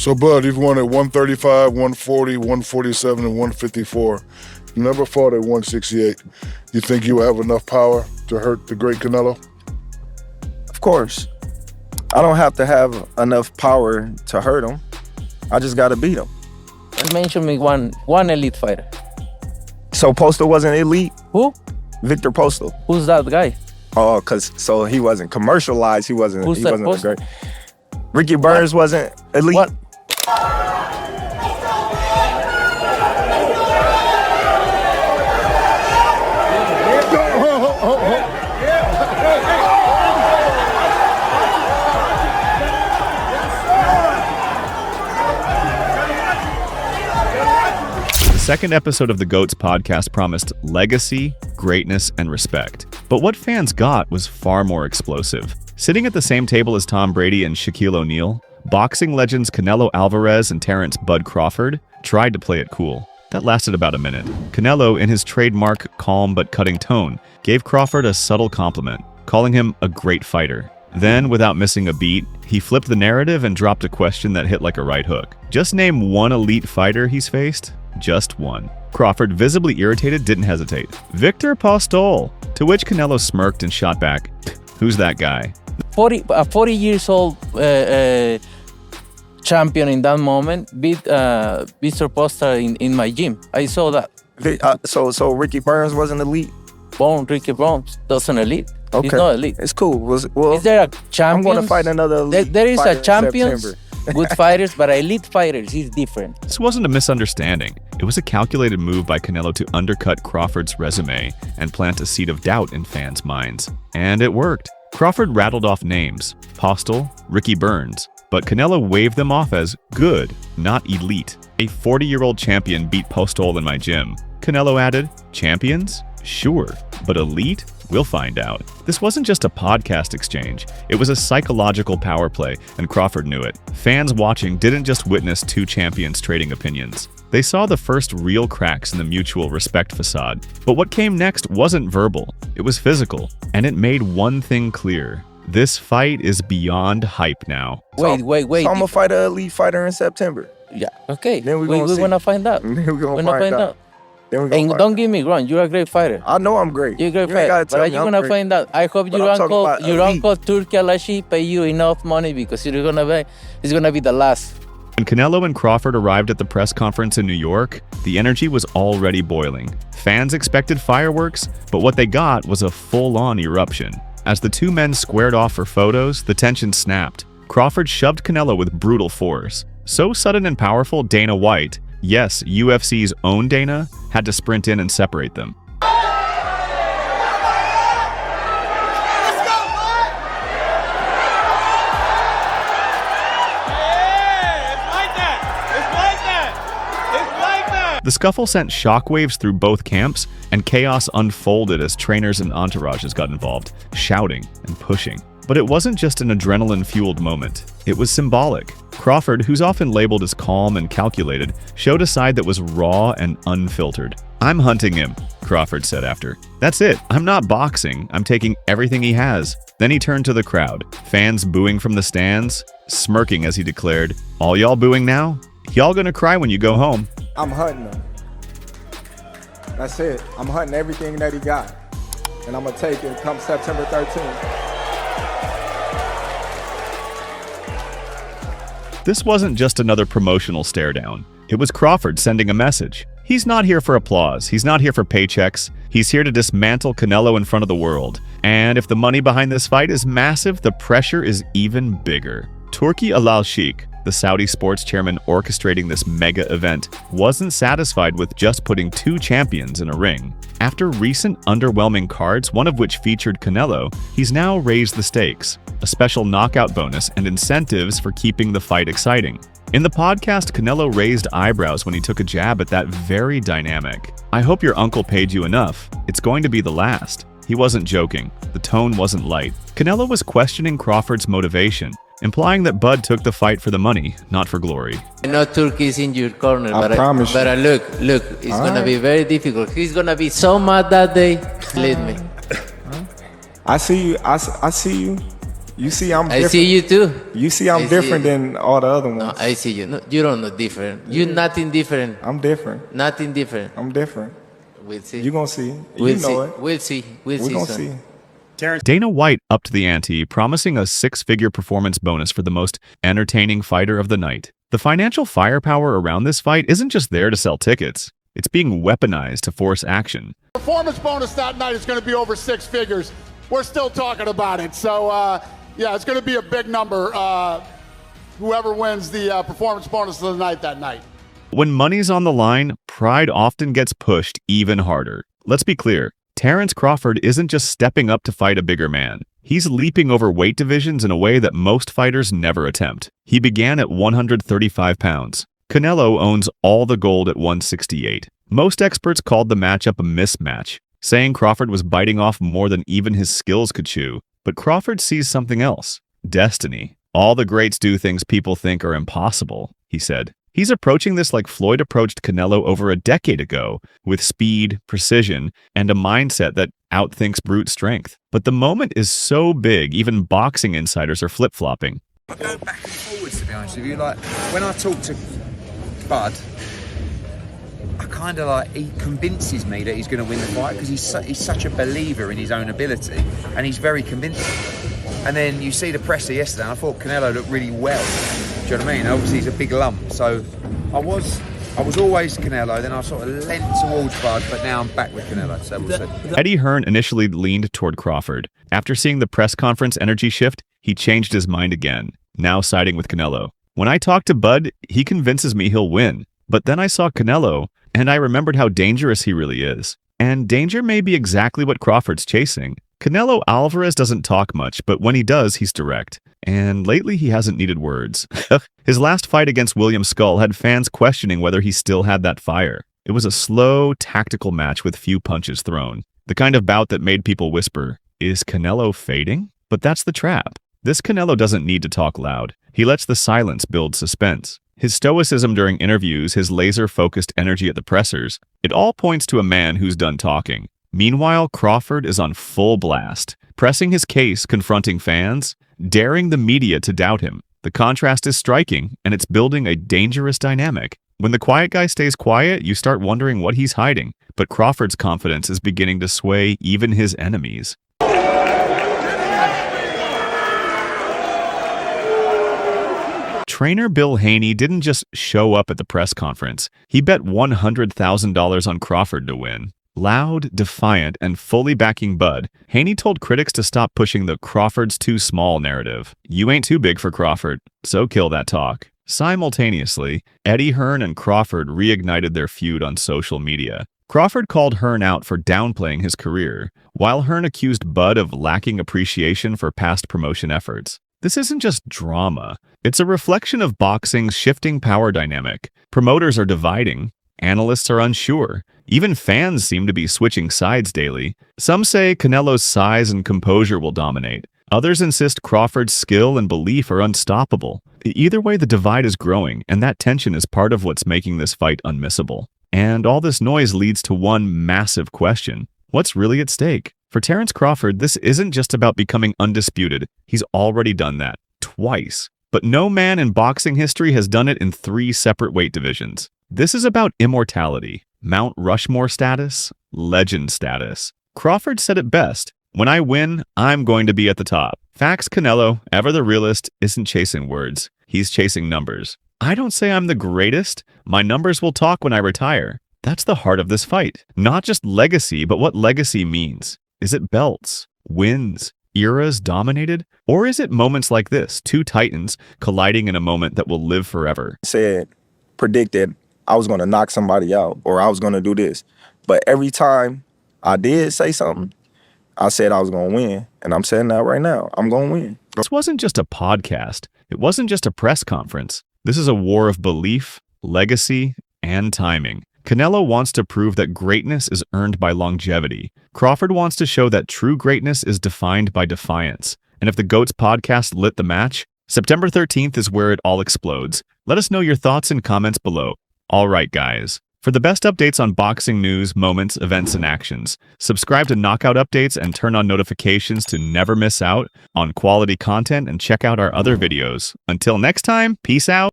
So, Bud, you've won at 135, 140, 147, and 154. You never fought at 168. You think you have enough power to hurt the great Canelo? Of course. I don't have to have enough power to hurt him. I just got to beat him. Mention me one elite fighter. So Postal wasn't elite? Who? Victor Postal. Who's that guy? Oh, so he wasn't commercialized. He wasn't great. Ricky Burns wasn't elite? What? The second episode of the GOATS podcast promised legacy, greatness, and respect. But what fans got was far more explosive. Sitting at the same table as Tom Brady and Shaquille O'Neal, boxing legends Canelo Alvarez and Terrence "Bud" Crawford tried to play it cool. That lasted about a minute. Canelo, in his trademark calm but cutting tone, gave Crawford a subtle compliment, calling him a great fighter. Then, without missing a beat, he flipped the narrative and dropped a question that hit like a right hook. Just name one elite fighter he's faced. Just one. Crawford, visibly irritated, didn't hesitate. Victor Postol. To which Canelo smirked and shot back, "Who's that guy?" 40 years old champion in that moment beat Mr. Poster in my gym. I saw that. So Ricky Burns wasn't elite? Ricky Burns doesn't elite. Okay. He's not elite. It's cool. Is there a champion? I'm going to fight another elite There is fighter a champions, in September. good fighters, but elite fighters is different. This wasn't a misunderstanding. It was a calculated move by Canelo to undercut Crawford's resume and plant a seed of doubt in fans' minds. And it worked. Crawford rattled off names, Postal, Ricky Burns, but Canelo waved them off as good, not elite. A 40-year-old champion beat Postol in my gym. Canelo added, champions? Sure, but elite? We'll find out. This wasn't just a podcast exchange. It was a psychological power play, and Crawford knew it. Fans watching didn't just witness two champions trading opinions. They saw the first real cracks in the mutual respect facade. But what came next wasn't verbal. It was physical, and it made one thing clear. This fight is beyond hype now. Wait. So I'm going to fight an elite fighter in September. Yeah, okay. Then we're going to find out. Then we're going to find out. And don't get me wrong, you're a great fighter. I know I'm great. You're a great fighter, but are you going to find out? I hope your uncle Turki Alashi pay you enough money because it's going to be the last. When Canelo and Crawford arrived at the press conference in New York, the energy was already boiling. Fans expected fireworks, but what they got was a full-on eruption. As the two men squared off for photos, the tension snapped. Crawford shoved Canelo with brutal force. So sudden and powerful, Dana White, yes, UFC's own Dana, had to sprint in and separate them. The scuffle sent shockwaves through both camps, and chaos unfolded as trainers and entourages got involved, shouting and pushing. But it wasn't just an adrenaline-fueled moment. It was symbolic. Crawford, who's often labeled as calm and calculated, showed a side that was raw and unfiltered. "I'm hunting him," Crawford said after. "That's it. I'm not boxing. I'm taking everything he has." Then he turned to the crowd, fans booing from the stands, smirking as he declared, "All y'all booing now? Y'all gonna cry when you go home." I'm hunting him. That's it. I'm hunting everything that he got. And I'm going to take it come September 13th. This wasn't just another promotional stare-down. It was Crawford sending a message. He's not here for applause. He's not here for paychecks. He's here to dismantle Canelo in front of the world. And if the money behind this fight is massive, the pressure is even bigger. Turki Al-Sheikh, the Saudi sports chairman orchestrating this mega event, wasn't satisfied with just putting two champions in a ring. After recent underwhelming cards, one of which featured Canelo, he's now raised the stakes, a special knockout bonus and incentives for keeping the fight exciting. In the podcast, Canelo raised eyebrows when he took a jab at that very dynamic. "I hope your uncle paid you enough. It's going to be the last." He wasn't joking. The tone wasn't light. Canelo was questioning Crawford's motivation, implying that Bud took the fight for the money, not for glory. I know Turki is in your corner, but look, it's going to be very difficult. He's going to be so mad that day. Leave me. I see you. I see you. You see, I'm different. I see you too. You see, I'm different than all the other ones. No, I see you. No, you don't look different. You're nothing different. I'm different. Nothing different. I'm different. We'll see. You gonna see. We'll you know see. it. We'll see. We're gonna son. see. Dana White upped the ante, promising a six-figure performance bonus for the most entertaining fighter of the night. The financial firepower around this fight isn't just there to sell tickets. It's being weaponized to force action. Performance bonus that night is going to be over 6 figures. We're still talking about it. So, yeah, it's going to be a big number. Whoever wins the performance bonus of the night that night. When money's on the line, pride often gets pushed even harder. Let's be clear. Terrence Crawford isn't just stepping up to fight a bigger man. He's leaping over weight divisions in a way that most fighters never attempt. He began at 135 pounds. Canelo owns all the gold at 168. Most experts called the matchup a mismatch, saying Crawford was biting off more than even his skills could chew. But Crawford sees something else. Destiny. All the greats do things people think are impossible, he said. He's approaching this like Floyd approached Canelo over a decade ago, with speed, precision, and a mindset that outthinks brute strength. But the moment is so big, even boxing insiders are flip-flopping. I go back and forwards, to be honest with you. Like, when I talk to Bud, I kind of like, he convinces me that he's going to win the fight because he's such a believer in his own ability, and he's very convincing. And then you see the presser yesterday, and I thought Canelo looked really well. Do you know what I mean? Obviously, he's a big lump, so I was always Canelo, then I sort of leant towards Bud, but now I'm back with Canelo, so we'll see. Eddie Hearn initially leaned toward Crawford. After seeing the press conference energy shift, he changed his mind again, now siding with Canelo. When I talk to Bud, he convinces me he'll win. But then I saw Canelo, and I remembered how dangerous he really is. And danger may be exactly what Crawford's chasing. Canelo Alvarez doesn't talk much, but when he does, he's direct. And lately, he hasn't needed words. His last fight against William Skull had fans questioning whether he still had that fire. It was a slow, tactical match with few punches thrown. The kind of bout that made people whisper, "Is Canelo fading?" But that's the trap. This Canelo doesn't need to talk loud. He lets the silence build suspense. His stoicism during interviews, his laser-focused energy at the pressers, it all points to a man who's done talking. Meanwhile, Crawford is on full blast, pressing his case, confronting fans, daring the media to doubt him. The contrast is striking, and it's building a dangerous dynamic. When the quiet guy stays quiet, you start wondering what he's hiding, but Crawford's confidence is beginning to sway even his enemies. Trainer Bill Haney didn't just show up at the press conference. He bet $100,000 on Crawford to win. Loud, defiant, and fully backing Bud, Haney told critics to stop pushing the "Crawford's too small" narrative. You ain't too big for Crawford, so kill that talk. Simultaneously, Eddie Hearn and Crawford reignited their feud on social media. Crawford called Hearn out for downplaying his career, while Hearn accused Bud of lacking appreciation for past promotion efforts. This isn't just drama. It's a reflection of boxing's shifting power dynamic. Promoters are dividing. Analysts are unsure. Even fans seem to be switching sides daily. Some say Canelo's size and composure will dominate. Others insist Crawford's skill and belief are unstoppable. Either way, the divide is growing, and that tension is part of what's making this fight unmissable. And all this noise leads to one massive question. What's really at stake? For Terrence Crawford, this isn't just about becoming undisputed. He's already done that. Twice. But no man in boxing history has done it in 3 separate weight divisions. This is about immortality, Mount Rushmore status, legend status. Crawford said it best. When I win, I'm going to be at the top. Facts Canelo, ever the realist, isn't chasing words. He's chasing numbers. I don't say I'm the greatest. My numbers will talk when I retire. That's the heart of this fight. Not just legacy, but what legacy means. Is it belts, wins, eras dominated? Or is it moments like this, 2 titans colliding in a moment that will live forever? Predicted I was going to knock somebody out or I was going to do this. But every time I did say something, I said I was going to win. And I'm saying that right now. I'm going to win. This wasn't just a podcast. It wasn't just a press conference. This is a war of belief, legacy, and timing. Canelo wants to prove that greatness is earned by longevity. Crawford wants to show that true greatness is defined by defiance. And if the G.O.A.T.S podcast lit the match, September 13th is where it all explodes. Let us know your thoughts and comments below. All right, guys. For the best updates on boxing news, moments, events, and actions, subscribe to Knockout Updates and turn on notifications to never miss out on quality content, and check out our other videos. Until next time, peace out.